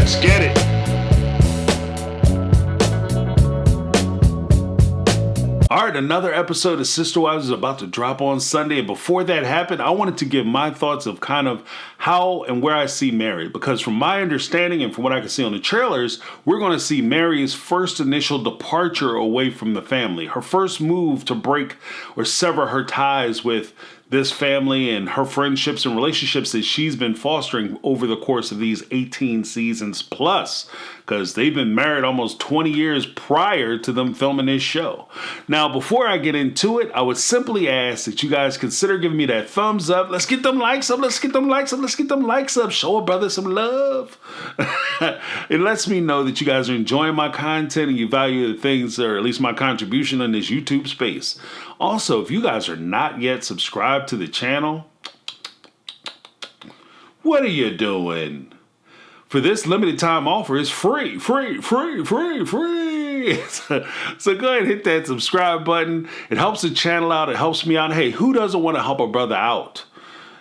Let's get it. All right, another episode of Sister Wives is about to drop on Sunday. And before that happened, I wanted to give my thoughts of kind of how and where I see Meri. Because from my understanding and from what I can see on the trailers, we're going to see Meri's first initial departure away from the family. Her first move to break or sever her ties with this family and her friendships and relationships that she's been fostering over the course of these 18 seasons plus, because they've been married almost 20 years prior to them filming this show. Now, before I get into it, I would simply ask that you guys consider giving me that thumbs up. Let's get them likes up. Let's get them likes up. Let's get them likes up. Show a brother some love. It lets me know that you guys are enjoying my content and you value the things, or at least my contribution in this YouTube space. Also, if you guys are not yet subscribed to the channel, what are you doing? For this limited time offer, it's free. So go ahead and hit that subscribe button. It helps the channel out. It helps me out. Hey, who doesn't want to help a brother out?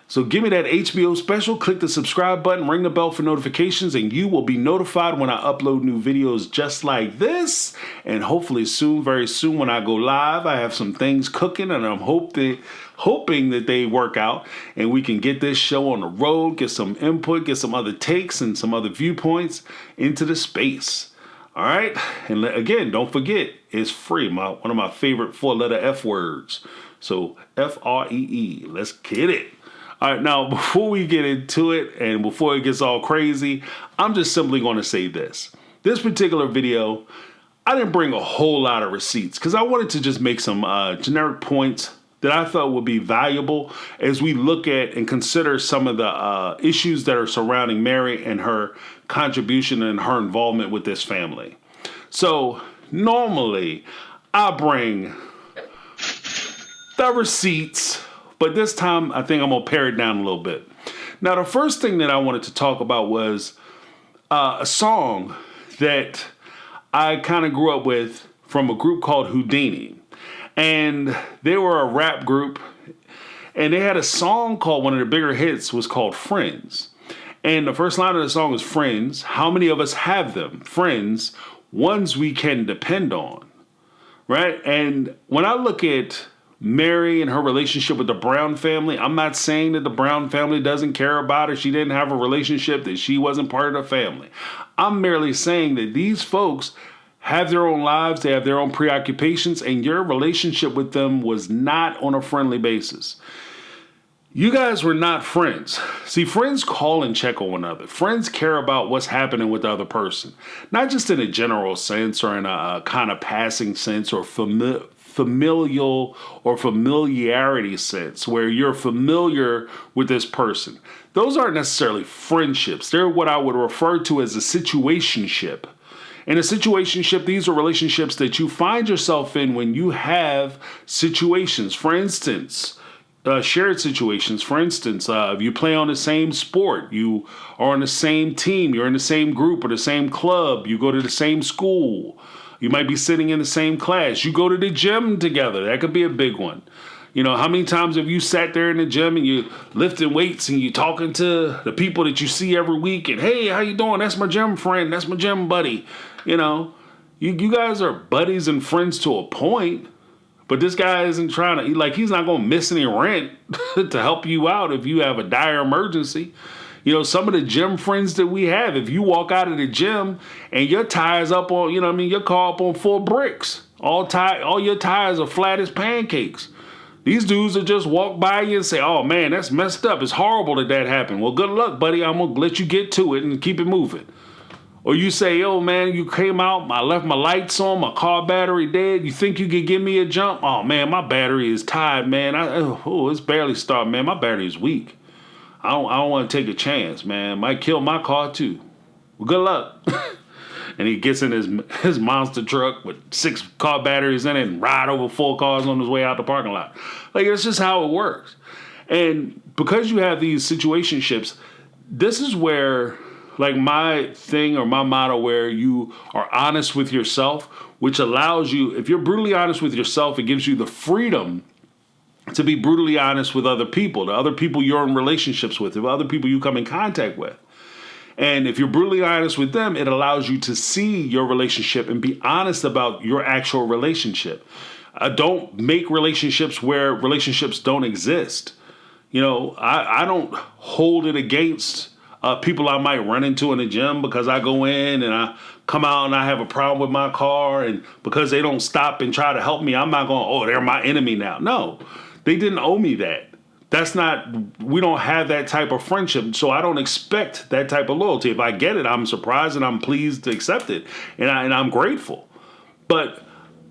So give me that HBO special, click the subscribe button, ring the bell for notifications, and you will be notified when I upload new videos just like this. And hopefully soon, very soon when I go live, I have some things cooking and I'm hoping that they work out and we can get this show on the road, get some input, get some other takes and some other viewpoints into the space. All right. And again, don't forget, it's free. One of my favorite 4-letter F words. So FREE. Let's get it. All right, now, before we get into it and before it gets all crazy, I'm just simply going to say this. This particular video, I didn't bring a whole lot of receipts because I wanted to just make some generic points that I thought would be valuable as we look at and consider some of the issues that are surrounding Meri and her contribution and her involvement with this family. So normally I bring the receipts, but this time, I think I'm going to pare it down a little bit. Now, the first thing that I wanted to talk about was a song that I kind of grew up with from a group called Houdini. And they were a rap group, and they had a song called, one of their bigger hits was called Friends. And the first line of the song is, friends, how many of us have them? Friends, ones we can depend on, right? And when I look at Meri and her relationship with the Brown family, I'm not saying that the Brown family doesn't care about her. She didn't have a relationship, that she wasn't part of the family. I'm merely saying that these folks have their own lives, they have their own preoccupations, and your relationship with them was not on a friendly basis. You guys were not friends. See, friends call and check on one another. Friends care about what's happening with the other person, not just in a general sense or in a kind of passing sense or familial or familiarity sense where you're familiar with this person. Those aren't necessarily friendships. They're what I would refer to as a situationship. In a situationship, these are relationships that you find yourself in when you have situations. For instance, shared situations. For instance, if you play on the same sport, you are on the same team, you're in the same group or the same club, you go to the same school. You might be sitting in the same class. You go to the gym together. That could be a big one. You know, how many times have you sat there in the gym and you lifting weights and you talking to the people that you see every week and, hey, how you doing? That's my gym friend. That's my gym buddy. You know, you guys are buddies and friends to a point, but this guy isn't trying to, like, he's not going to miss any rent to help you out if you have a dire emergency. You know, some of the gym friends that we have, if you walk out of the gym and your tires up on, you know what I mean, your car up on 4 bricks, all your tires are flat as pancakes. These dudes will just walk by you and say, oh man, that's messed up. It's horrible that happened. Well, good luck, buddy. I'm going to let you get to it and keep it moving. Or you say, yo, man, you came out, I left my lights on, my car battery dead. You think you could give me a jump? Oh man, my battery is tired, man. It's barely starting, man. My battery is weak. I don't want to take a chance, man. Might kill my car too. Well, good luck. And he gets in his monster truck with 6 car batteries in it and ride over 4 cars on his way out the parking lot. Like, it's just how it works. And because you have these situationships, this is where, like, my thing or my motto, where you are honest with yourself, which allows you, if you're brutally honest with yourself, it gives you the freedom to be brutally honest with other people, the other people you're in relationships with, the other people you come in contact with. And if you're brutally honest with them, it allows you to see your relationship and be honest about your actual relationship. Don't make relationships where relationships don't exist. I don't hold it against people I might run into in the gym because I go in and I come out and I have a problem with my car, and because they don't stop and try to help me, I'm not going, oh, they're my enemy now. No, they didn't owe me that. We don't have that type of friendship, so I don't expect that type of loyalty. If I get it, I'm surprised and I'm pleased to accept it, and I'm grateful. But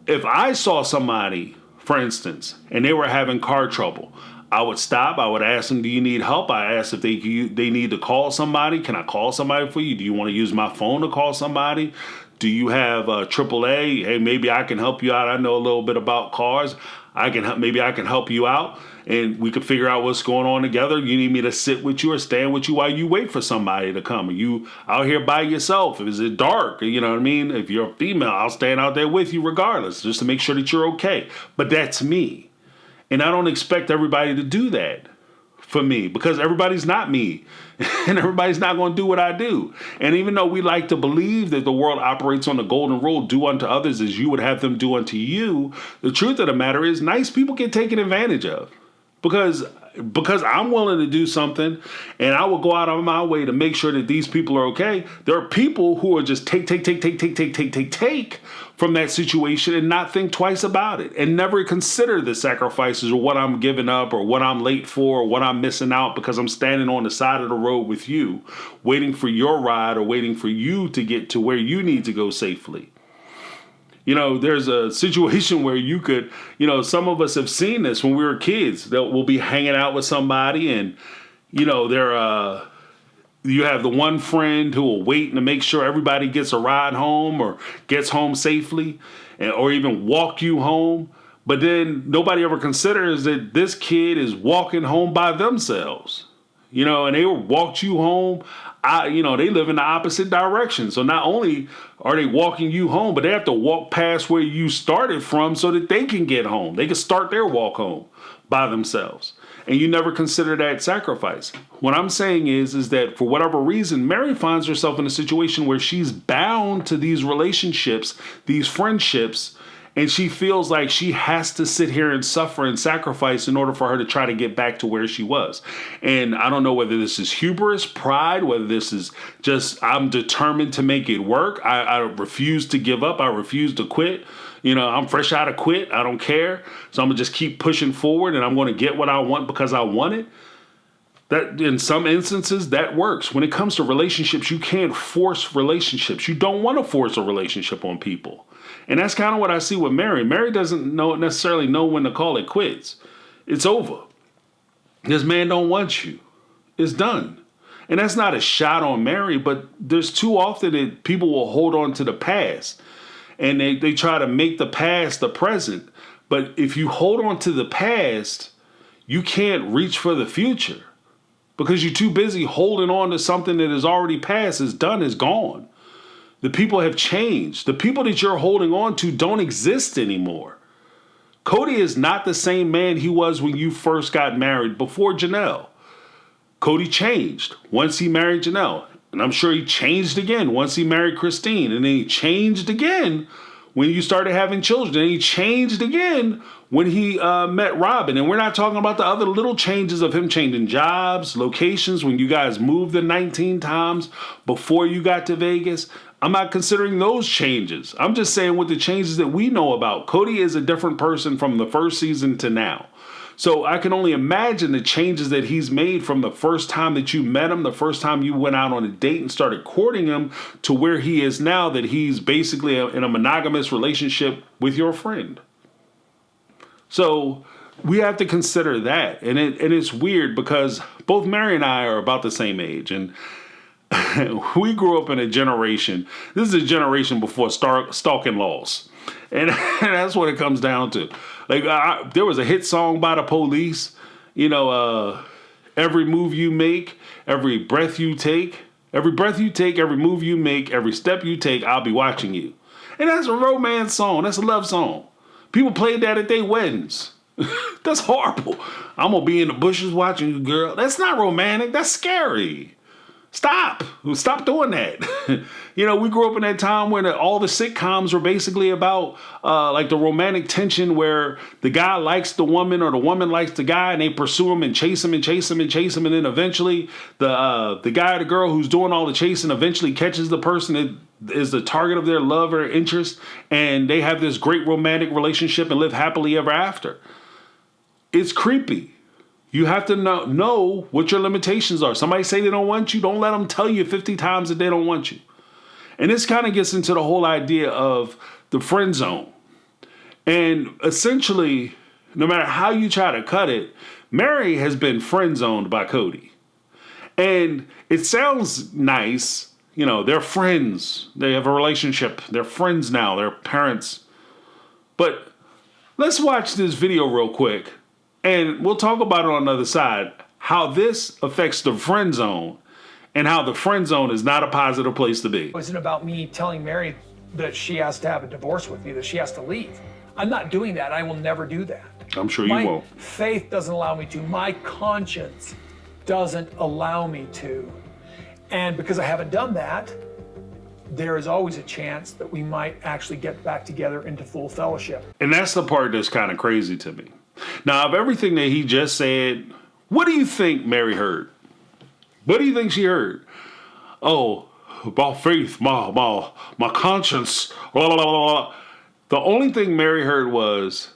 if I saw somebody, for instance, and they were having car trouble, I would stop. I would ask them, do you need help? I asked if they need to call somebody. Can I call somebody for you? Do you want to use my phone to call somebody? Do you have AAA? Hey, maybe I can help you out. I know a little bit about cars. Maybe I can help you out, and we can figure out what's going on together. You need me to sit with you or stand with you while you wait for somebody to come? Are you out here by yourself? Is it dark? You know what I mean? If you're a female, I'll stand out there with you regardless, just to make sure that you're okay. But that's me. And I don't expect everybody to do that for me, because everybody's not me and everybody's not going to do what I do. And even though we like to believe that the world operates on the golden rule, do unto others as you would have them do unto you, the truth of the matter is nice people get taken advantage of. Because I'm willing to do something and I will go out of my way to make sure that these people are okay. There are people who are just take from that situation and not think twice about it and never consider the sacrifices or what I'm giving up or what I'm late for or what I'm missing out because I'm standing on the side of the road with you, waiting for your ride or waiting for you to get to where you need to go safely. There's a situation where you could, some of us have seen this when we were kids, that we'll be hanging out with somebody and, you have the one friend who will wait to make sure everybody gets a ride home or gets home safely or even walk you home. But then nobody ever considers that this kid is walking home by themselves, and they walked you home. They live in the opposite direction. So not only are they walking you home, but they have to walk past where you started from so that they can get home. They can start their walk home by themselves. And you never consider that sacrifice. What I'm saying is that for whatever reason, Meri finds herself in a situation where she's bound to these relationships, these friendships, and she feels like she has to sit here and suffer and sacrifice in order for her to try to get back to where she was. And I don't know whether this is hubris, pride, whether this is just I'm determined to make it work. I refuse to give up. I refuse to quit. I'm fresh out of quit. I don't care. So I'm going to just keep pushing forward and I'm going to get what I want because I want it. That in some instances that works. When it comes to relationships, you can't force relationships. You don't want to force a relationship on people. And that's kind of what I see with Meri. Meri doesn't necessarily know when to call it quits. It's over. This man don't want you. It's done. And that's not a shot on Meri, but there's too often that people will hold on to the past. And they try to make the past the present. But if you hold on to the past, you can't reach for the future. Because you're too busy holding on to something that is already past, is done, is gone. The people have changed. The people that you're holding on to don't exist anymore. Cody is not the same man he was when you first got married before Janelle. Cody changed once he married Janelle. And I'm sure he changed again once he married Christine. And then he changed again when you started having children. And he changed again when he met Robyn. And we're not talking about the other little changes of him changing jobs, locations, when you guys moved the 19 times before you got to Vegas. I'm not considering those changes. I'm just saying with the changes that we know about. Cody is a different person from the first season to now. So I can only imagine the changes that he's made from the first time that you met him, the first time you went out on a date and started courting him, to where he is now, that he's basically in a monogamous relationship with your friend. So we have to consider that. And it's weird because both Meri and I are about the same age. And we grew up in a generation. This is a generation before stalking laws. And that's what it comes down to. Like, there was a hit song by the Police, every move you make, every breath you take, every move you make, every step you take, I'll be watching you. And that's a romance song. That's a love song. People played that at their weddings. That's horrible. I'm going to be in the bushes watching you, girl. That's not romantic. That's scary. Stop doing that. We grew up in that time when all the sitcoms were basically about like the romantic tension where the guy likes the woman or the woman likes the guy and they pursue him and chase him and chase him and chase him. And then eventually the guy or the girl who's doing all the chasing eventually catches the person that is the target of their love or interest. And they have this great romantic relationship and live happily ever after. It's creepy. You have to know what your limitations are. Somebody say they don't want you. Don't let them tell you 50 times that they don't want you. And this kind of gets into the whole idea of the friend zone. And essentially, no matter how you try to cut it, Meri has been friend zoned by Cody. And it sounds nice. They're friends. They have a relationship. They're friends now. They're parents. But let's watch this video real quick. And we'll talk about it on the other side, how this affects the friend zone and how the friend zone is not a positive place to be. It wasn't about me telling Meri that she has to have a divorce with me, that she has to leave. I'm not doing that. I will never do that. I'm sure you won't. My faith doesn't allow me to. My conscience doesn't allow me to. And because I haven't done that, there is always a chance that we might actually get back together into full fellowship. And that's the part that's kind of crazy to me. Now, of everything that he just said, what do you think Meri heard? What do you think she heard? Oh, my faith, my conscience, blah, blah, blah, blah. The only thing Meri heard was,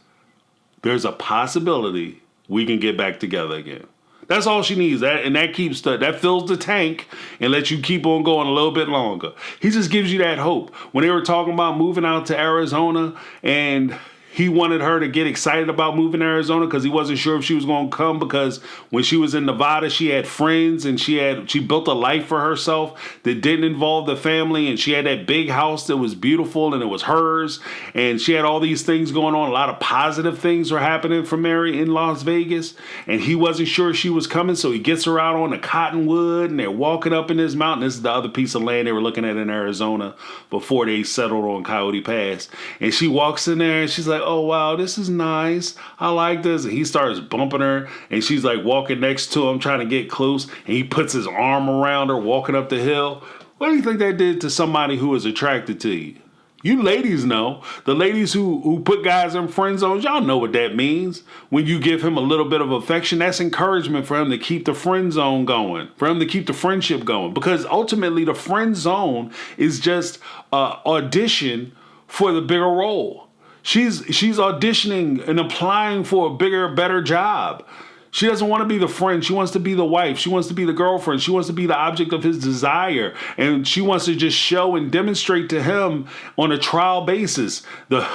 there's a possibility we can get back together again. That's all she needs. That fills the tank and lets you keep on going a little bit longer. He just gives you that hope. When they were talking about moving out to Arizona and he wanted her to get excited about moving to Arizona because he wasn't sure if she was going to come, because when she was in Nevada, she had friends and she built a life for herself that didn't involve the family. And she had that big house that was beautiful and it was hers. And she had all these things going on. A lot of positive things were happening for Meri in Las Vegas. And he wasn't sure she was coming. So he gets her out on the cottonwood and they're walking up in this mountain. This is the other piece of land they were looking at in Arizona before they settled on Coyote Pass. And she walks in there and she's like, oh, wow, this is nice. I like this. And he starts bumping her and she's like walking next to him, trying to get close. And he puts his arm around her, walking up the hill. What do you think that did to somebody who is attracted to you? You ladies know. The ladies who put guys in friend zones, y'all know what that means. When you give him a little bit of affection, that's encouragement for him to keep the friend zone going, for him to keep the friendship going. Because ultimately the friend zone is just audition for the bigger role. She's auditioning and applying for a bigger, better job. She doesn't want to be the friend. She wants to be the wife. She wants to be the girlfriend. She wants to be the object of his desire. And she wants to just show and demonstrate to him on a trial basis, the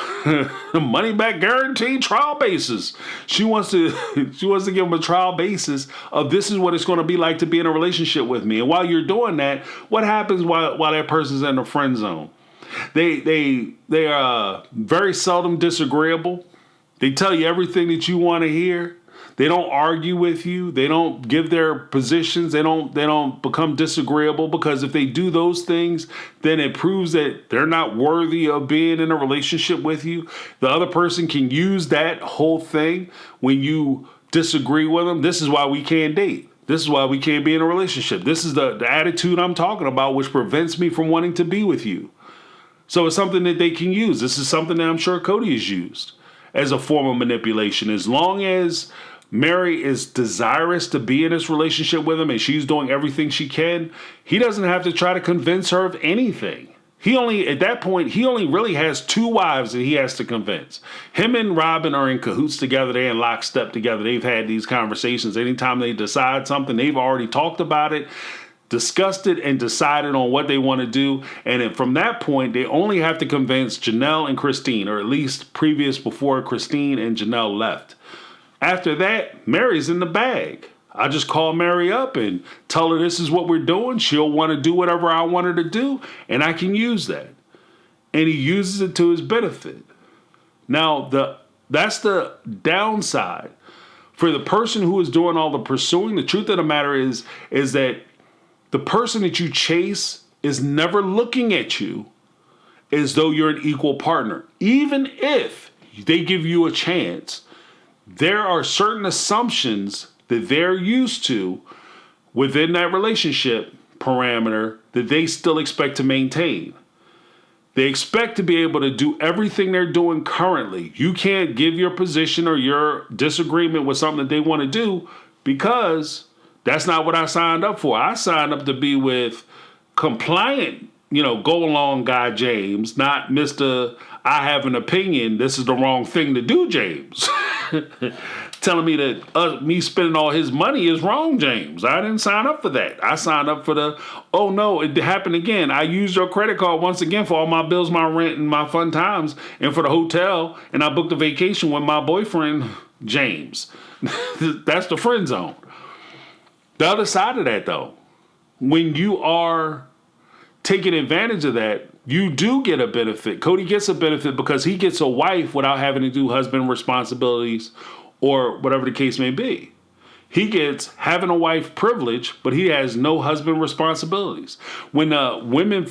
money back guaranteed trial basis. She wants to give him a trial basis of this is what it's going to be like to be in a relationship with me. And while you're doing that, what happens while that person's in the friend zone? They are very seldom disagreeable. They tell you everything that you want to hear. They don't argue with you. They don't give their positions. They don't become disagreeable, because if they do those things, then it proves that they're not worthy of being in a relationship with you. The other person can use that whole thing when you disagree with them. This is why we can't date. This is why we can't be in a relationship. This is the attitude I'm talking about, which prevents me from wanting to be with you. So it's something that they can use. This is something that I'm sure Cody has used as a form of manipulation. As long as Meri is desirous to be in this relationship with him and she's doing everything she can, he doesn't have to try to convince her of anything. At that point, he only really has two wives that he has to convince. Him and Robyn are in cahoots together. They're in lockstep together. They've had these conversations. Anytime they decide something, they've already talked about it, discussed it, and decided on what they want to do. And then from that point, they only have to convince Janelle and Christine, or at least before Christine and Janelle left. After that, Meri's in the bag. I just call Meri up and tell her this is what we're doing. She'll want to do whatever I want her to do, and I can use that. And he uses it to his benefit. Now, that's the downside. For the person who is doing all the pursuing, the truth of the matter is that the person that you chase is never looking at you as though you're an equal partner. Even if they give you a chance, there are certain assumptions that they're used to within that relationship parameter that they still expect to maintain. They expect to be able to do everything they're doing currently. You can't give your position or your disagreement with something that they want to do because that's not what I signed up for. I signed up to be with compliant, go along guy James, not Mr. I have an opinion. This is the wrong thing to do, James. Telling me that me spending all his money is wrong, James. I didn't sign up for that. I signed up for oh no, it happened again. I used your credit card once again for all my bills, my rent, and my fun times, and for the hotel, and I booked a vacation with my boyfriend, James. That's the friend zone. The other side of that, though, when you are taking advantage of that, you do get a benefit. Cody gets a benefit because he gets a wife without having to do husband responsibilities or whatever the case may be. He gets having a wife privilege, but he has no husband responsibilities. When when the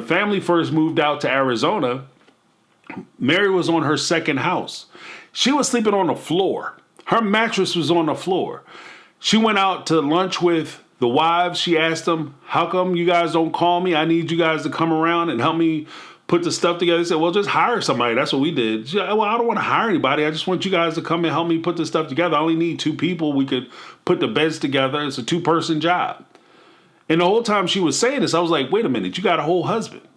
family first moved out to Arizona, Meri was on her second house. She was sleeping on the floor. Her mattress was on the floor. She went out to lunch with the wives. She asked them, how come you guys don't call me? I need you guys to come around and help me put the stuff together. They said, well, just hire somebody. That's what we did. She said, well, I don't want to hire anybody. I just want you guys to come and help me put this stuff together. I only need 2 people. We could put the beds together. It's a 2-person job. And the whole time she was saying this, I was like, wait a minute. You got a whole husband.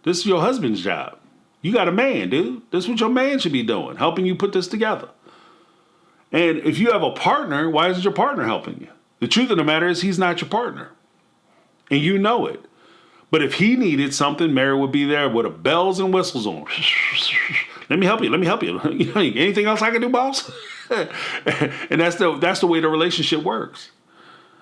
This is your husband's job. You got a man, dude. This is what your man should be doing, helping you put this together. And if you have a partner, why isn't your partner helping you? The truth of the matter is he's not your partner. And you know it. But if he needed something, Meri would be there with a bells and whistles on. Let me help you. Anything else I can do, boss? And that's the way the relationship works.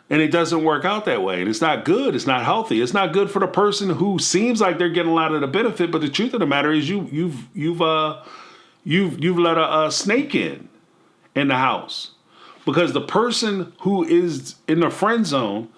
And it doesn't work out that way. And it's not good. It's not healthy. It's not good for the person who seems like they're getting a lot of the benefit. But the truth of the matter is you've let a snake in the house. Because the person who is in the friend zone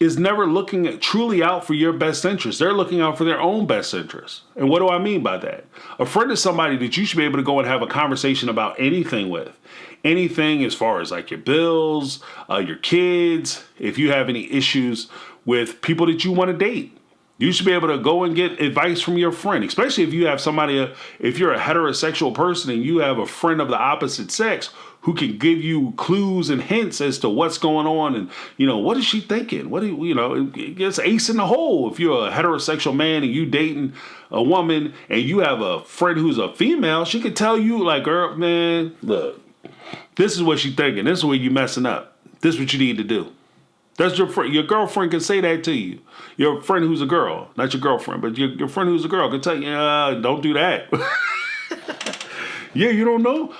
is never looking truly out for your best interest. They're looking out for their own best interest. And what do I mean by that? A friend is somebody that you should be able to go and have a conversation about anything with. Anything as far as like your bills, your kids, if you have any issues with people that you want to date. You should be able to go and get advice from your friend, especially if you have somebody, if you're a heterosexual person and you have a friend of the opposite sex who can give you clues and hints as to what's going on and, what is she thinking? It gets ace in the hole. If you're a heterosexual man and you dating a woman and you have a friend who's a female, she could tell you like, girl, man, look, this is what she's thinking. This is where you messing up. This is what you need to do. That's your friend. Your girlfriend can say that to you. Your friend who's a girl, not your girlfriend, but your friend who's a girl can tell you, don't do that. Yeah, you don't know?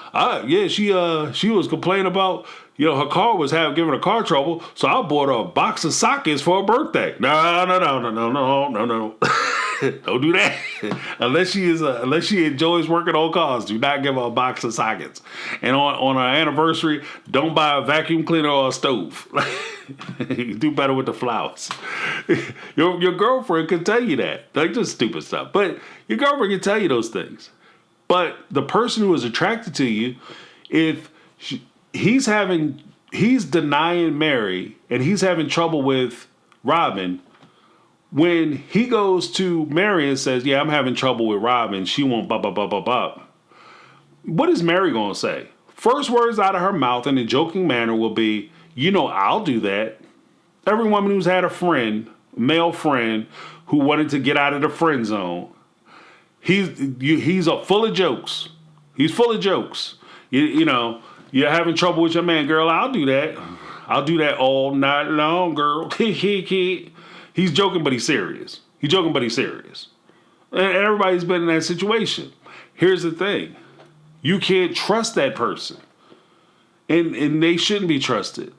She was complaining about, her car was giving her car trouble, so I bought her a box of sockets for her birthday. No. Don't do that. Unless she enjoys working on cars, do not give her a box of sockets. And on her anniversary, don't buy a vacuum cleaner or a stove. You do better with the flowers. Your girlfriend can tell you that. Like just stupid stuff. But your girlfriend can tell you those things. But the person who is attracted to you, if he's denying Meri and he's having trouble with Robyn, when he goes to Meri and says, yeah, I'm having trouble with Robyn, she won't blah, blah, blah, blah, blah. What is Meri going to say? First words out of her mouth in a joking manner will be, I'll do that. Every woman who's had a male friend, who wanted to get out of the friend zone, he's full of jokes. He's full of jokes. You're having trouble with your man, girl. I'll do that. I'll do that all night long, girl. He's joking, but he's serious. And everybody's been in that situation. Here's the thing. You can't trust that person. And they shouldn't be trusted.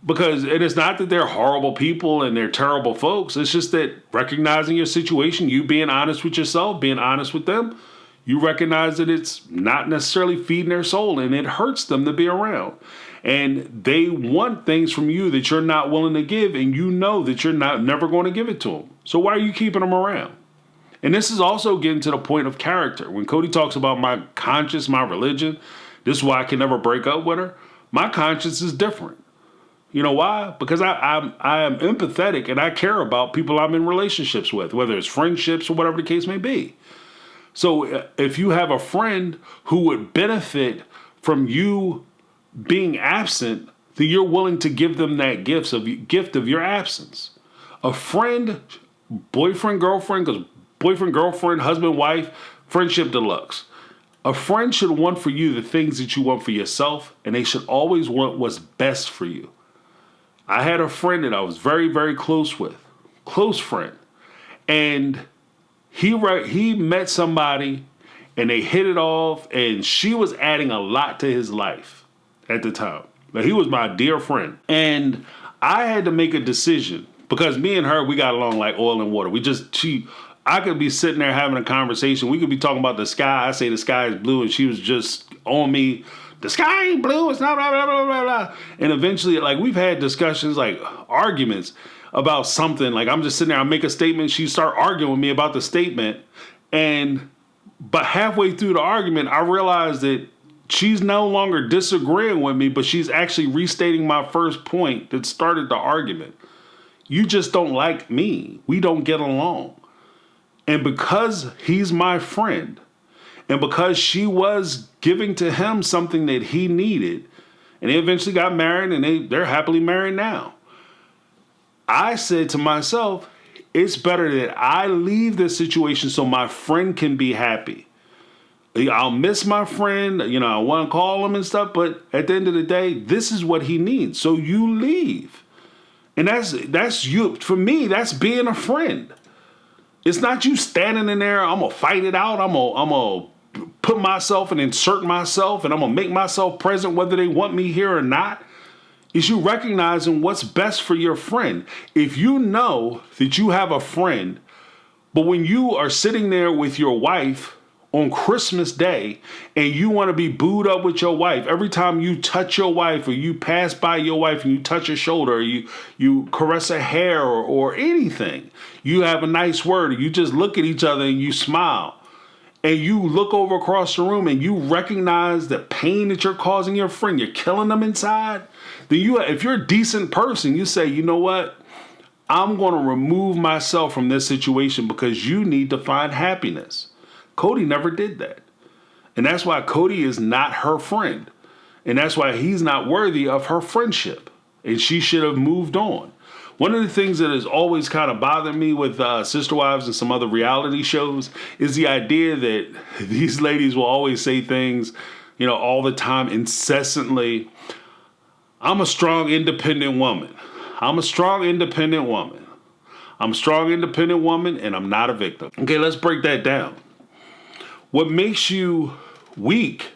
Because it is not that they're horrible people and they're terrible folks. It's just that recognizing your situation, you being honest with yourself, being honest with them, you recognize that it's not necessarily feeding their soul and it hurts them to be around. And they want things from you that you're not willing to give, and you know that you're never going to give it to them. So why are you keeping them around? And this is also getting to the point of character. When Cody talks about my conscience, my religion, this is why I can never break up with her. My conscience is different. You know why? Because I am empathetic and I care about people I'm in relationships with, whether it's friendships or whatever the case may be. So if you have a friend who would benefit from you being absent, then you're willing to give them that gift of your absence. A friend, boyfriend, girlfriend, because boyfriend, girlfriend, husband, wife, friendship deluxe. A friend should want for you the things that you want for yourself, and they should always want what's best for you. I had a friend that I was very, very close with, close friend, and he met somebody, and they hit it off, and she was adding a lot to his life at the time. But he was my dear friend, and I had to make a decision because me and her, we got along like oil and water. I could be sitting there having a conversation. We could be talking about the sky. I say the sky is blue, and she was just on me. The sky ain't blue. It's not blah, blah, blah, blah, blah. And eventually, like, we've had discussions, like arguments about something. Like, I'm just sitting there, I make a statement. She start arguing with me about the statement. But halfway through the argument, I realized that she's no longer disagreeing with me, but she's actually restating my first point that started the argument. You just don't like me. We don't get along. And because he's my friend, and because she was giving to him something that he needed, and they eventually got married, and they're happily married now, I said to myself, it's better that I leave this situation so my friend can be happy. I'll miss my friend, I want to call him and stuff, but at the end of the day, this is what he needs. So you leave. And that's you. For me, that's being a friend. It's not you standing in there, I'm going to fight it out. I'm going to put myself and insert myself, and I'm going to make myself present whether they want me here or not. It's you recognizing what's best for your friend. If you know that you have a friend, but when you are sitting there with your wife on Christmas Day and you want to be booed up with your wife, every time you touch your wife or you pass by your wife and you touch her shoulder, or you caress her hair or anything, you have a nice word, or you just look at each other and you smile, and you look over across the room and you recognize the pain that you're causing your friend, you're killing them inside, then if you're a decent person, you say, you know what? I'm going to remove myself from this situation because you need to find happiness. Cody never did that. And that's why Cody is not her friend. And that's why he's not worthy of her friendship. And she should have moved on. One of the things that has always kind of bothered me with Sister Wives and some other reality shows is the idea that these ladies will always say things, all the time, incessantly. I'm a strong, independent woman. I'm a strong, independent woman. I'm a strong, independent woman, and I'm not a victim. Okay, let's break that down. What makes you weak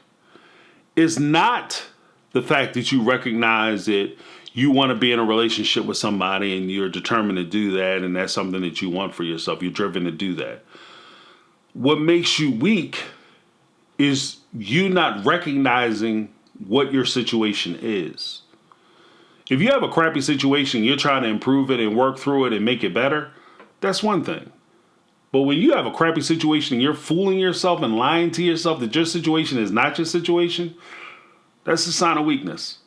is not the fact that you recognize that you want to be in a relationship with somebody and you're determined to do that, and that's something that you want for yourself. You're driven to do that. What makes you weak is you not recognizing what your situation is. If you have a crappy situation, you're trying to improve it and work through it and make it better, that's one thing. But when you have a crappy situation and you're fooling yourself and lying to yourself that your situation is not your situation, that's a sign of weakness.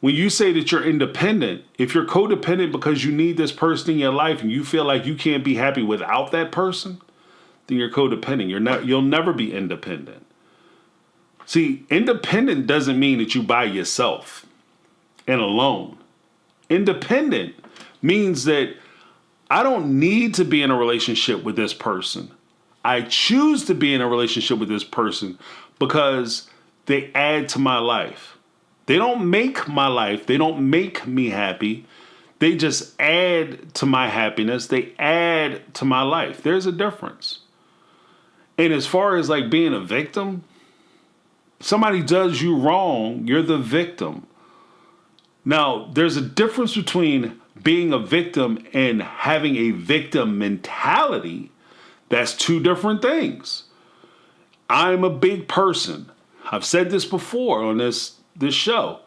When you say that you're independent, if you're codependent because you need this person in your life and you feel like you can't be happy without that person, then you're codependent. You'll never be independent. See, independent doesn't mean that you by yourself and alone. Independent means that I don't need to be in a relationship with this person. I choose to be in a relationship with this person because they add to my life. They don't make my life. They don't make me happy. They just add to my happiness. They add to my life. There's a difference. And as far as like being a victim, somebody does you wrong, you're the victim. Now, there's a difference between being a victim and having a victim mentality. That's two different things. I'm a big person. I've said this before on this show.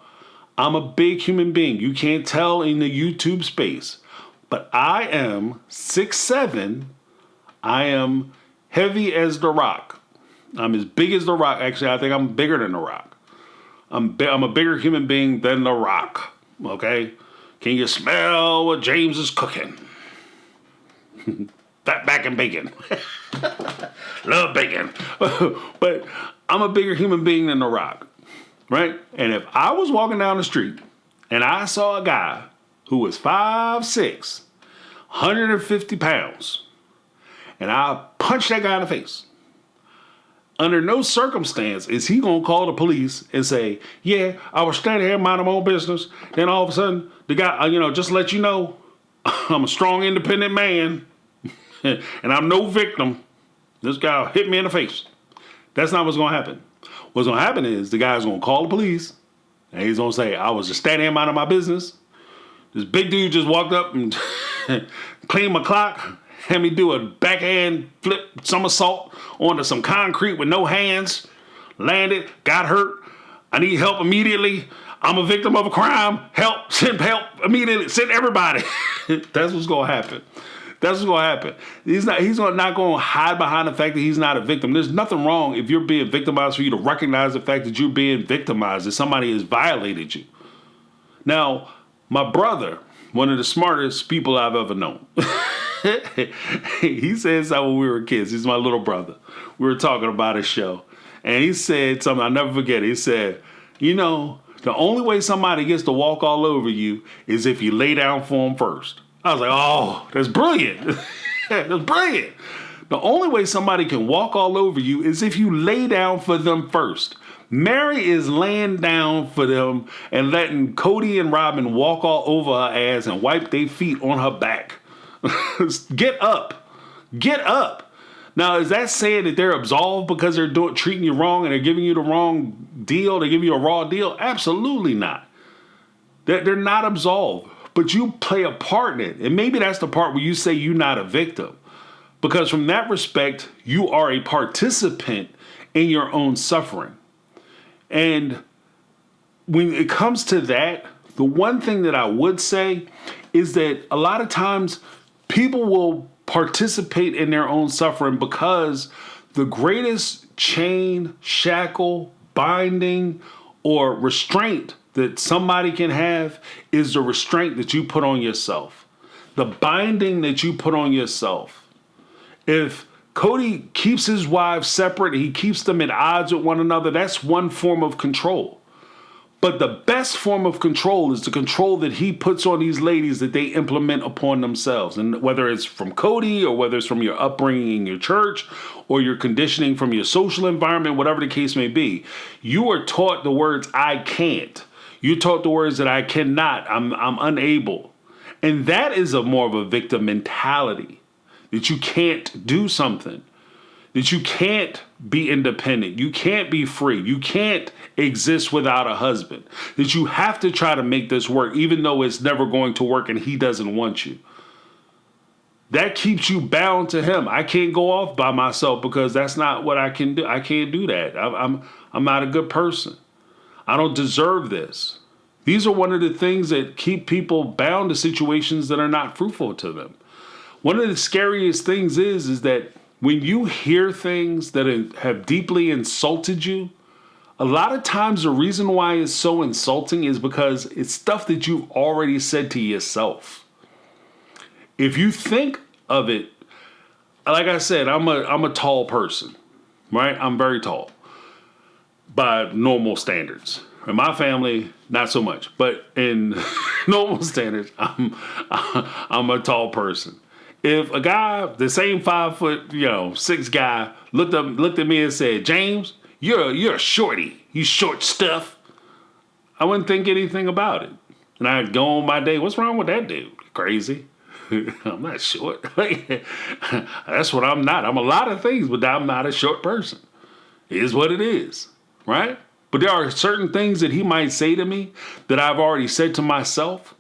I'm a big human being. You can't tell in the YouTube space. But I am 6'7". I am heavy as the rock. I'm as big as the rock. Actually, I think I'm bigger than the rock. I'm a bigger human being than the rock. Okay? Can you smell what James is cooking? Fat back and bacon. Love bacon. But I'm a bigger human being than The Rock, right? And if I was walking down the street and I saw a guy who was 5'6", 150 pounds, and I punched that guy in the face, under no circumstance is he going to call the police and say, yeah, I was standing here minding my own business. Then all of a sudden, the guy, just to let you know, I'm a strong, independent man, and I'm no victim. This guy hit me in the face. That's not what's going to happen. What's going to happen is the guy's going to call the police, and he's going to say, I was just standing here minding my business. This big dude just walked up and cleaned my clock, had me do a backhand flip somersault onto some concrete with no hands, landed, got hurt. I need help immediately. I'm a victim of a crime. Help, send help immediately. Send everybody. That's what's going to happen. That's what's going to happen. He's not going to hide behind the fact that he's not a victim. There's nothing wrong if you're being victimized for you to recognize the fact that you're being victimized, that somebody has violated you. Now, my brother, one of the smartest people I've ever known, he said something when we were kids. He's my little brother. We were talking about his show. And he said something, I'll never forget it. He said, the only way somebody gets to walk all over you is if you lay down for them first. I was like, oh, that's brilliant. That's brilliant. The only way somebody can walk all over you is if you lay down for them first. Meri is laying down for them and letting Cody and Robyn walk all over her ass and wipe their feet on her back. Get up. Get up. Now, is that saying that they're absolved because they're treating you wrong and they're giving you the wrong deal? They give you a raw deal? Absolutely not. They're not absolved, but you play a part in it. And maybe that's the part where you say you're not a victim. Because from that respect, you are a participant in your own suffering. And when it comes to that, the one thing that I would say is that a lot of times people will participate in their own suffering because the greatest chain, shackle, binding, or restraint that somebody can have is the restraint that you put on yourself. The binding that you put on yourself. If Cody keeps his wives separate, he keeps them at odds with one another, that's one form of control. But the best form of control is the control that he puts on these ladies that they implement upon themselves. And whether it's from Cody or whether it's from your upbringing in your church or your conditioning from your social environment, whatever the case may be, you are taught the words, I can't. You're taught the words that I cannot, I'm unable. And that is more of a victim mentality, that you can't do something. That you can't be independent. You can't be free. You can't exist without a husband. That you have to try to make this work even though it's never going to work and he doesn't want you. That keeps you bound to him. I can't go off by myself because that's not what I can do. I can't do that. I'm not a good person. I don't deserve this. These are one of the things that keep people bound to situations that are not fruitful to them. One of the scariest things is that when you hear things that have deeply insulted you, a lot of times the reason why it's so insulting is because it's stuff that you've already said to yourself. If you think of it, like I said, I'm a tall person, right? I'm very tall by normal standards. In my family, not so much, but in normal standards, I'm a tall person. If a guy, the same 5'6" guy, looked at me and said, James, you're a shorty, you short stuff, I wouldn't think anything about it. And I'd go on my day, what's wrong with that dude? Crazy. I'm not short. That's what I'm not. I'm a lot of things, but I'm not a short person. It is what it is, right? But there are certain things that he might say to me that I've already said to myself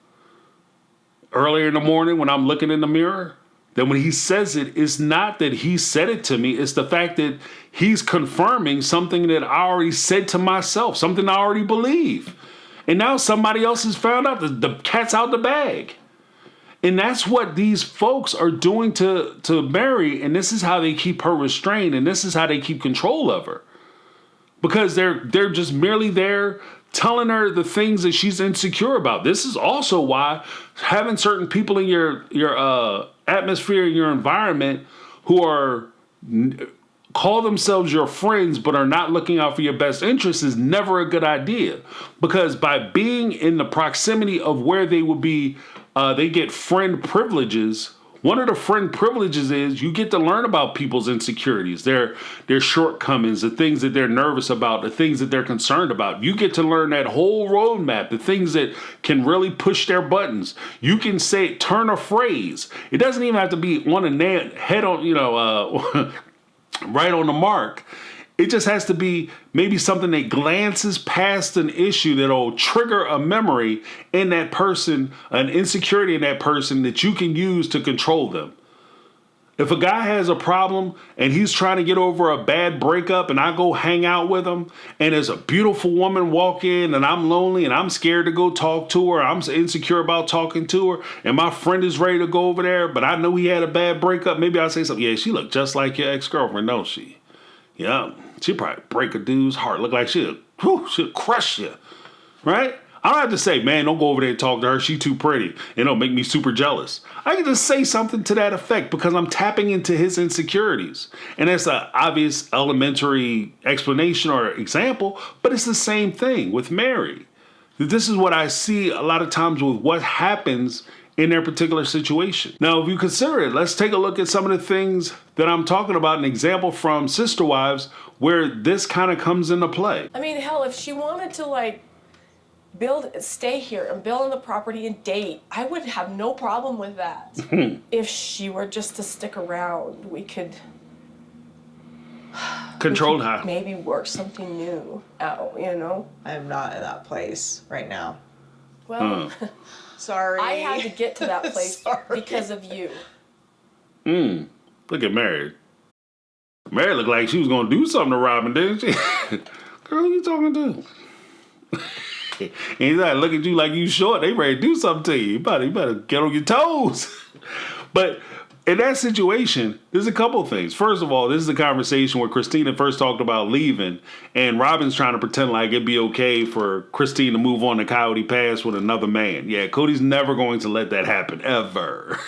earlier in the morning when I'm looking in the mirror. That when he says it, it's not that he said it to me. It's the fact that he's confirming something that I already said to myself, something I already believe. And now somebody else has found out that the cat's out the bag. And that's what these folks are doing to Meri. And this is how they keep her restrained. And this is how they keep control of her. Because they're just merely there telling her the things that she's insecure about. This is also why having certain people in your atmosphere, in your environment, who are call themselves your friends but are not looking out for your best interests is never a good idea. Because by being in the proximity of where they would be, they get friend privileges. One of the friend privileges is you get to learn about people's insecurities, their shortcomings, the things that they're nervous about, the things that they're concerned about. You get to learn that whole roadmap, the things that can really push their buttons. You can say, turn a phrase. It doesn't even have to be on a head on, right on the mark. It just has to be maybe something that glances past an issue that'll trigger a memory in that person, an insecurity in that person that you can use to control them. If a guy has a problem and he's trying to get over a bad breakup and I go hang out with him and there's a beautiful woman walk in and I'm lonely and I'm scared to go talk to her, I'm insecure about talking to her, and my friend is ready to go over there, but I know he had a bad breakup, maybe I'll say something. Yeah, she looked just like your ex-girlfriend, don't she? Yeah, she'd probably break a dude's heart. Look like she'll crush you, right? I don't have to say, man, don't go over there and talk to her. She too pretty. And it'll make me super jealous. I can just say something to that effect because I'm tapping into his insecurities. And that's an obvious elementary explanation or example, but it's the same thing with Meri. This is what I see a lot of times with what happens in their particular situation. Now, if you consider it, let's take a look at some of the things that I'm talking about, an example from Sister Wives where this kind of comes into play. I mean, hell, if she wanted to stay here and build on the property and date, I would have no problem with that. If she were just to stick around, we could control her. Maybe work something new out, I'm not in that place right now. Well, Sorry. I had to get to that place because of you. Look at Meri. Meri looked like she was going to do something to Robyn, didn't she? Girl, who you talking to? And he's like, look at you like you short. They ready to do something to you. You better get on your toes. But in that situation, there's a couple of things. First of all, this is a conversation where Christina first talked about leaving, and Robyn's trying to pretend like it'd be okay for Christine to move on to Coyote Pass with another man. Yeah, Cody's never going to let that happen, ever.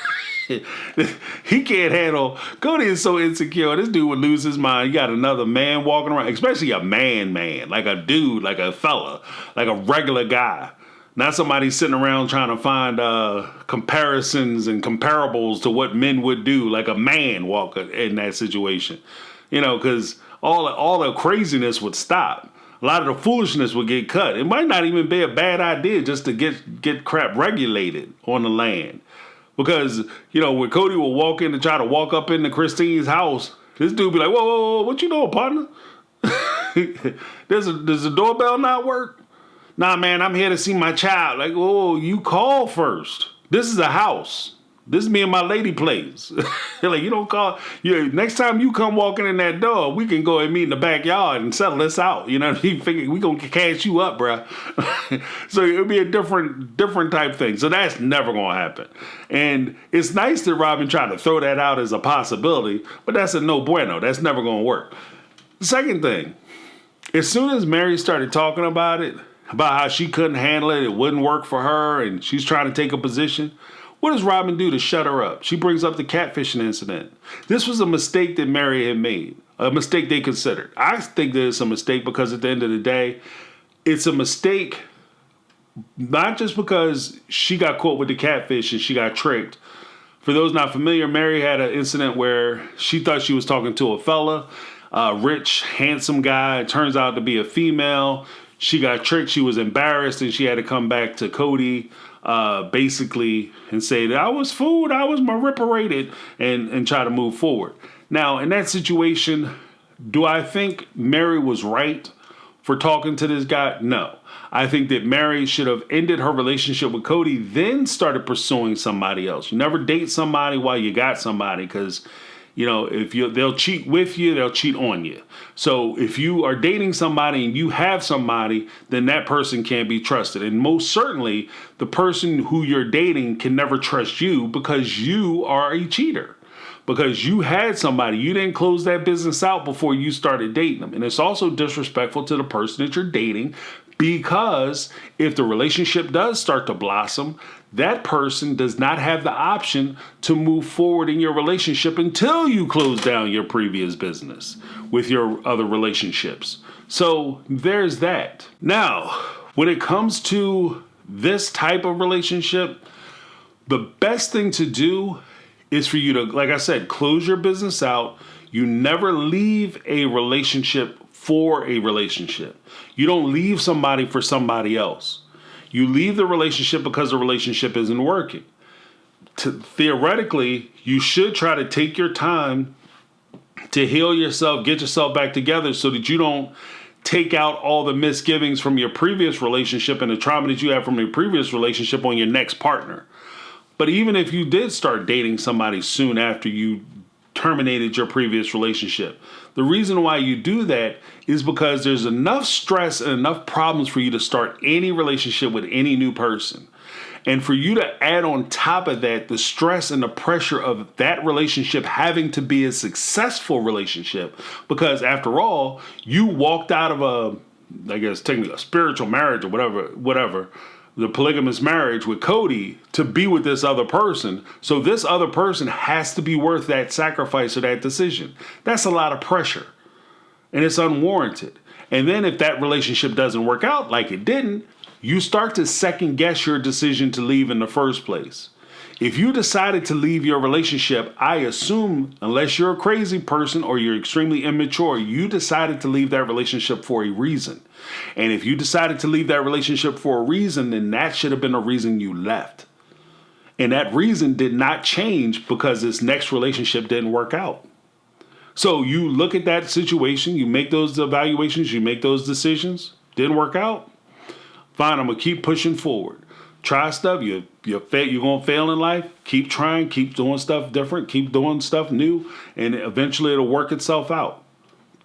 He can't handle. Cody is so insecure. This dude would lose his mind. You got another man walking around, especially a man, like a dude, like a fella, like a regular guy. Not somebody sitting around trying to find comparisons and comparables to what men would do, like a man walking in that situation. Because all the craziness would stop. A lot of the foolishness would get cut. It might not even be a bad idea just to get crap regulated on the land. Because, when Cody will walk in to try to walk up into Christine's house, this dude be like, whoa, what you doing, partner? Does the doorbell not work? Nah, man, I'm here to see my child. Like, whoa, you call first. This is a house. This is me and my lady place. Like, you don't call. Next time you come walking in that door, we can go and meet in the backyard and settle this out. You know what I mean? Figure we gonna cash you up, bro. So it'll be a different type thing. So that's never gonna happen. And it's nice that Robyn tried to throw that out as a possibility, but that's a no bueno. That's never gonna work. The second thing, as soon as Meri started talking about it, about how she couldn't handle it, it wouldn't work for her, and she's trying to take a position. What does Robyn do to shut her up? She brings up the catfishing incident. This was a mistake that Meri had made, a mistake they considered. I think that it's a mistake because at the end of the day, it's a mistake not just because she got caught with the catfish and she got tricked. For those not familiar, Meri had an incident where she thought she was talking to a fella, a rich, handsome guy. It turns out to be a female. She got tricked. She was embarrassed, and she had to come back to Cody basically and say that I was fooled, I was reparated, and try to move forward. Now, in that situation, do I think Meri was right for talking to this guy? No. I think that Meri should have ended her relationship with Cody, then started pursuing somebody else. You never date somebody while you got somebody, because if they'll cheat with you, they'll cheat on you. So if you are dating somebody and you have somebody, then that person can't be trusted. And most certainly, the person who you're dating can never trust you because you are a cheater. Because you had somebody, you didn't close that business out before you started dating them. And it's also disrespectful to the person that you're dating Because if the relationship does start to blossom, that person does not have the option to move forward in your relationship until you close down your previous business with your other relationships. So there's that. Now, when it comes to this type of relationship, the best thing to do is for you to, like I said, close your business out. You never leave a relationship for a relationship. You don't leave somebody for somebody else. You leave the relationship because the relationship isn't working. Theoretically, you should try to take your time to heal yourself, get yourself back together so that you don't take out all the misgivings from your previous relationship and the trauma that you have from your previous relationship on your next partner. But even if you did start dating somebody soon after you terminated your previous relationship, the reason why you do that is because there's enough stress and enough problems for you to start any relationship with any new person. And for you to add on top of that the stress and the pressure of that relationship having to be a successful relationship, because after all, you walked out of technically a spiritual marriage or whatever, the polygamous marriage with Cody to be with this other person. So this other person has to be worth that sacrifice or that decision. That's a lot of pressure and it's unwarranted. And then if that relationship doesn't work out like it didn't, you start to second guess your decision to leave in the first place. If you decided to leave your relationship, I assume, unless you're a crazy person or you're extremely immature, you decided to leave that relationship for a reason. And if you decided to leave that relationship for a reason, then that should have been a reason you left. And that reason did not change because this next relationship didn't work out. So you look at that situation, you make those evaluations, you make those decisions, didn't work out. Fine, I'm going to keep pushing forward. Try stuff. You're going to fail in life. Keep trying. Keep doing stuff different. Keep doing stuff new. And eventually it'll work itself out.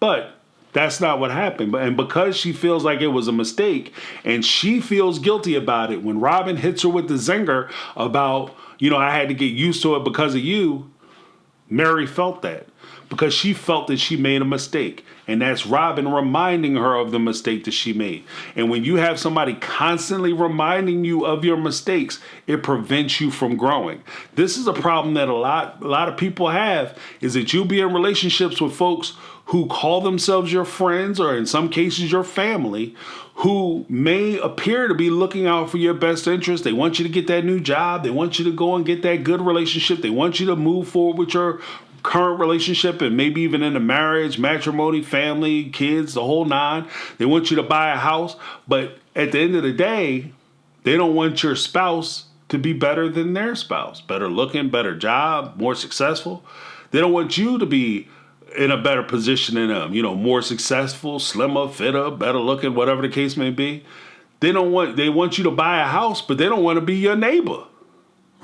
But that's not what happened. And because she feels like it was a mistake and she feels guilty about it, when Robyn hits her with the zinger about, I had to get used to it because of you, Meri felt that. Because she felt that she made a mistake. And that's Robyn reminding her of the mistake that she made. And when you have somebody constantly reminding you of your mistakes, it prevents you from growing. This is a problem that a lot of people have, is that you'll be in relationships with folks who call themselves your friends or in some cases your family, who may appear to be looking out for your best interest. They want you to get that new job. They want you to go and get that good relationship. They want you to move forward with your current relationship and maybe even into marriage, matrimony, family, kids, the whole nine. They want you to buy a house. But at the end of the day, they don't want your spouse to be better than their spouse. Better looking, better job, more successful. They don't want you to be in a better position than them. More successful, slimmer, fitter, better looking, whatever the case may be. They want you to buy a house, but they don't want to be your neighbor.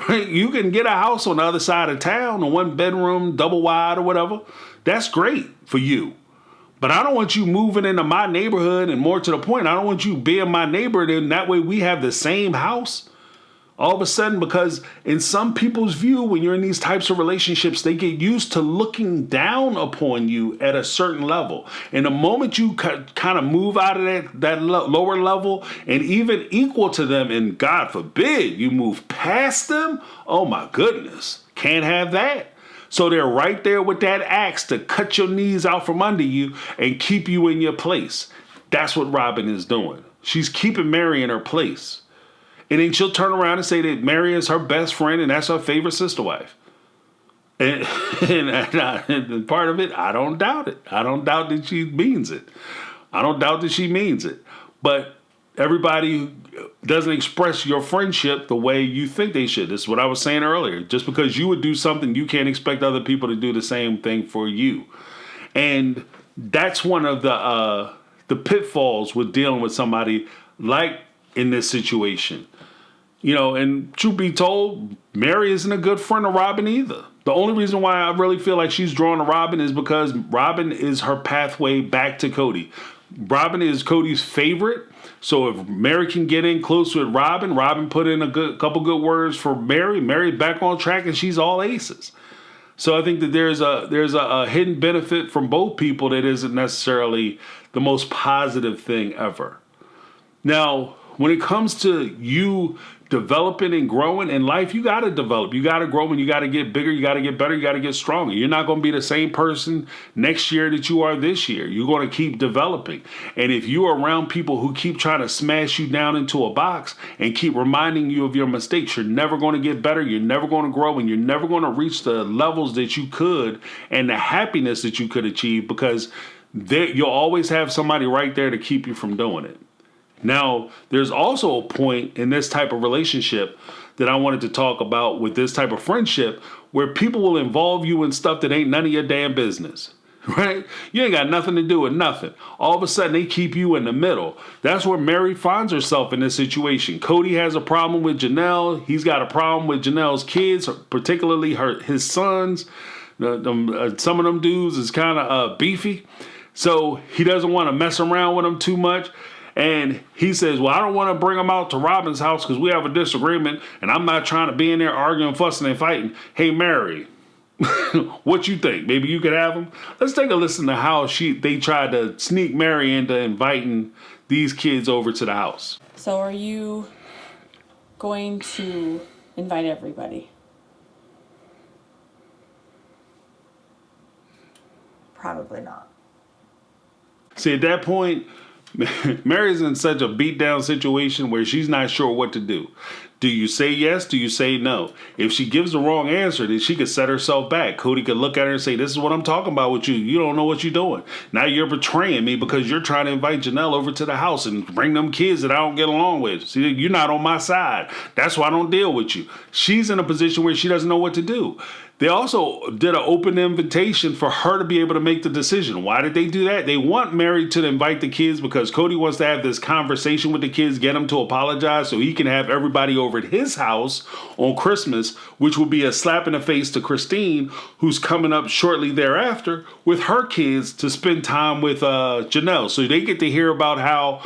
Right? You can get a house on the other side of town, a 1-bedroom, double wide or whatever. That's great for you. But I don't want you moving into my neighborhood, and more to the point, I don't want you being my neighbor. Then that way we have the same house. All of a sudden, because in some people's view, when you're in these types of relationships, they get used to looking down upon you at a certain level. And the moment you kind of move out of that lower level and even equal to them, and God forbid you move past them, oh my goodness, can't have that. So they're right there with that axe to cut your knees out from under you and keep you in your place. That's what Robyn is doing. She's keeping Meri in her place. And then she'll turn around and say that Meri is her best friend and that's her favorite sister wife. And part of it, I don't doubt it. I don't doubt that she means it. But everybody doesn't express your friendship the way you think they should. This is what I was saying earlier. Just because you would do something, you can't expect other people to do the same thing for you. And that's one of the pitfalls with dealing with somebody like in this situation. And truth be told, Meri isn't a good friend of Robyn either. The only reason why I really feel like she's drawn to Robyn is because Robyn is her pathway back to Cody. Robyn is Cody's favorite. So if Meri can get in close with Robyn put in a couple good words for Meri back on track, and she's all aces. So I think that there's a hidden benefit from both people that isn't necessarily the most positive thing ever. Now, when it comes to you developing and growing in life, you got to develop, you got to grow, and you got to get bigger, you got to get better, you got to get stronger. You're not going to be the same person next year that you are this year. You're going to keep developing. And if you are around people who keep trying to smash you down into a box and keep reminding you of your mistakes, you're never going to get better, you're never going to grow, and you're never going to reach the levels that you could and the happiness that you could achieve, because you'll always have somebody right there to keep you from doing it. Now, there's also a point in this type of relationship that I wanted to talk about with this type of friendship where people will involve you in stuff that ain't none of your damn business, right? You ain't got nothing to do with nothing. All of a sudden, they keep you in the middle. That's where Meri finds herself in this situation. Cody has a problem with Janelle. He's got a problem with Janelle's kids, particularly his sons. Some of them dudes is kind of beefy. So he doesn't want to mess around with them too much. And he says, well, I don't want to bring them out to Robyn's house because we have a disagreement and I'm not trying to be in there arguing, fussing, and fighting. Hey, Meri, what you think? Maybe you could have them? Let's take a listen to how they tried to sneak Meri into inviting these kids over to the house. So are you going to invite everybody? Probably not. See, at that point, Meri's in such a beat down situation where she's not sure what to do. Do you say yes? Do you say no? If she gives the wrong answer, then she could set herself back. Cody could look at her and say, this is what I'm talking about with you. You don't know what you're doing. Now you're betraying me because you're trying to invite Janelle over to the house and bring them kids that I don't get along with. See, you're not on my side. That's why I don't deal with you. She's in a position where she doesn't know what to do. They also did an open invitation for her to be able to make the decision. Why did they do that? They want Meri to invite the kids because Cody wants to have this conversation with the kids, get them to apologize so he can have everybody over at his house on Christmas, which will be a slap in the face to Christine, who's coming up shortly thereafter with her kids to spend time with Janelle. So they get to hear about how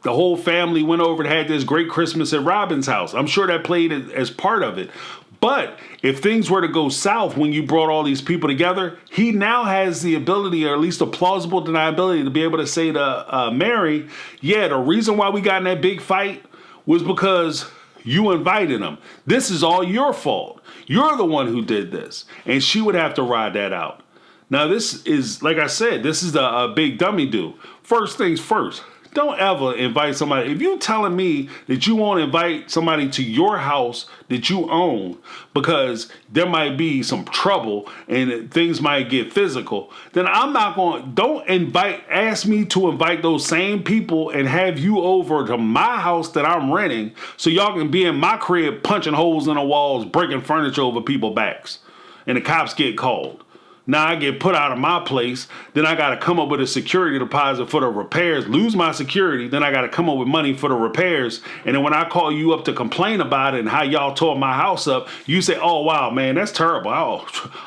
the whole family went over and had this great Christmas at Robyn's house. I'm sure that played as part of it. But if things were to go south when you brought all these people together, he now has the ability, or at least a plausible deniability, to be able to say to Meri, yeah, the reason why we got in that big fight was because you invited them. This is all your fault. You're the one who did this. And she would have to ride that out. Now, this is, like I said, this is a big dummy do. First things first. Don't ever invite somebody. If you're telling me that you won't invite somebody to your house that you own because there might be some trouble and things might get physical, then I'm not going, ask me to invite those same people and have you over to my house that I'm renting so y'all can be in my crib punching holes in the walls, breaking furniture over people's backs, and the cops get called. Now I get put out of my place, then I got to come up with a security deposit for the repairs, lose my security, then I got to come up with money for the repairs. And then when I call you up to complain about it and how y'all tore my house up, you say, oh, wow, man, that's terrible. I'm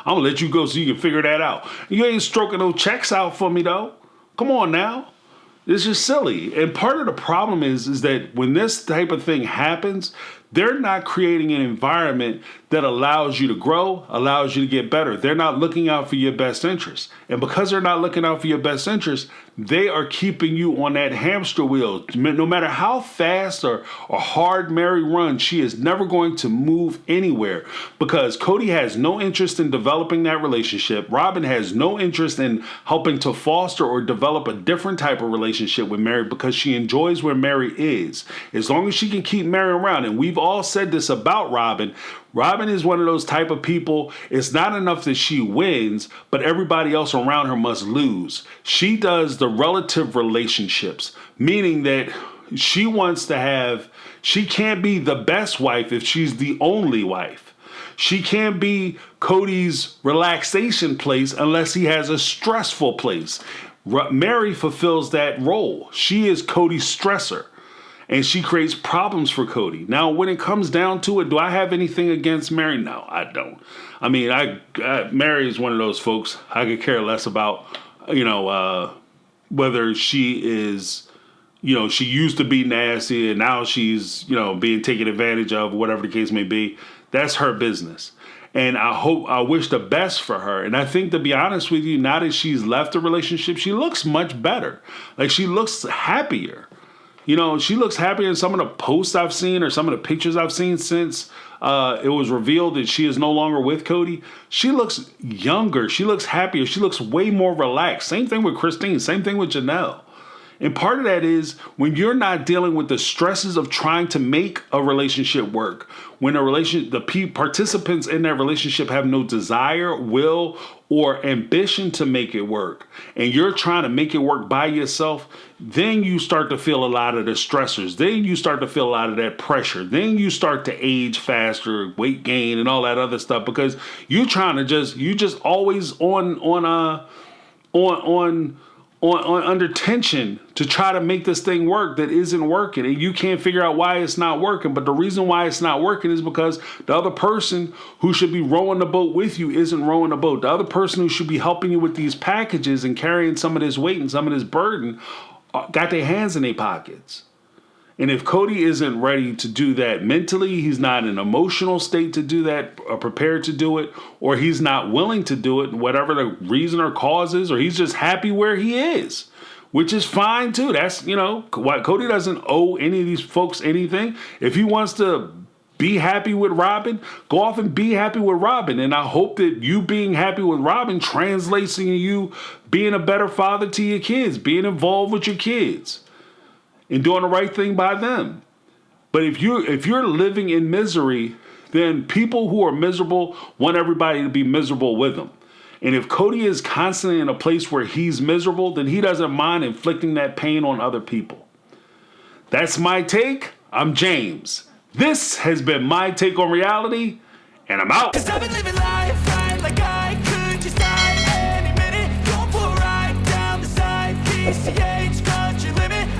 going to let you go so you can figure that out. You ain't stroking no checks out for me, though. Come on now. It's just silly. And part of the problem is that when this type of thing happens, they're not creating an environment that allows you to grow, allows you to get better. They're not looking out for your best interest. And because they're not looking out for your best interest, they are keeping you on that hamster wheel. No matter how fast or hard Meri runs, she is never going to move anywhere because Cody has no interest in developing that relationship. Robyn has no interest in helping to foster or develop a different type of relationship with Meri because she enjoys where Meri is. As long as she can keep Meri around, and we've all said this about Robyn. Robyn is one of those type of people. It's not enough that she wins, but everybody else around her must lose. She does the relative relationships, meaning that she can't be the best wife if she's the only wife. She can't be Cody's relaxation place unless he has a stressful place. Meri fulfills that role. She is Cody's stressor. And she creates problems for Cody. Now, when it comes down to it, do I have anything against Meri? No, I don't. I mean, Meri is one of those folks I could care less about, whether she is, she used to be nasty and now she's, being taken advantage of, whatever the case may be. That's her business. And I wish the best for her. And I think, to be honest with you, now that she's left the relationship, she looks much better. Like, she looks happier. You know, she looks happier in some of the posts I've seen or some of the pictures I've seen since it was revealed that she is no longer with Cody. She looks younger. She looks happier. She looks way more relaxed. Same thing with Christine. Same thing with Janelle. And part of that is when you're not dealing with the stresses of trying to make a relationship work, when the participants in that relationship have no desire, will, or ambition to make it work, and you're trying to make it work by yourself, then you start to feel a lot of the stressors. Then you start to feel a lot of that pressure. Then you start to age faster, weight gain, and all that other stuff because you're trying to you just always under tension to try to make this thing work that isn't working, and you can't figure out why it's not working. But the reason why it's not working is because the other person who should be rowing the boat with you isn't rowing the boat. The other person who should be helping you with these packages and carrying some of this weight and some of this burden got their hands in their pockets. And if Cody isn't ready to do that mentally, he's not in an emotional state to do that, or prepared to do it, or he's not willing to do it, whatever the reason or cause is, or he's just happy where he is, which is fine too. That's, why Cody doesn't owe any of these folks anything. If he wants to be happy with Robyn, go off and be happy with Robyn. And I hope that you being happy with Robyn translates into you being a better father to your kids, being involved with your kids, and doing the right thing by them. But if you're living in misery, then people who are miserable want everybody to be miserable with them. And if Cody is constantly in a place where he's miserable, then he doesn't mind inflicting that pain on other people. That's my take. I'm James. This has been my take on reality, and I'm out. 'Cause I've been living life right like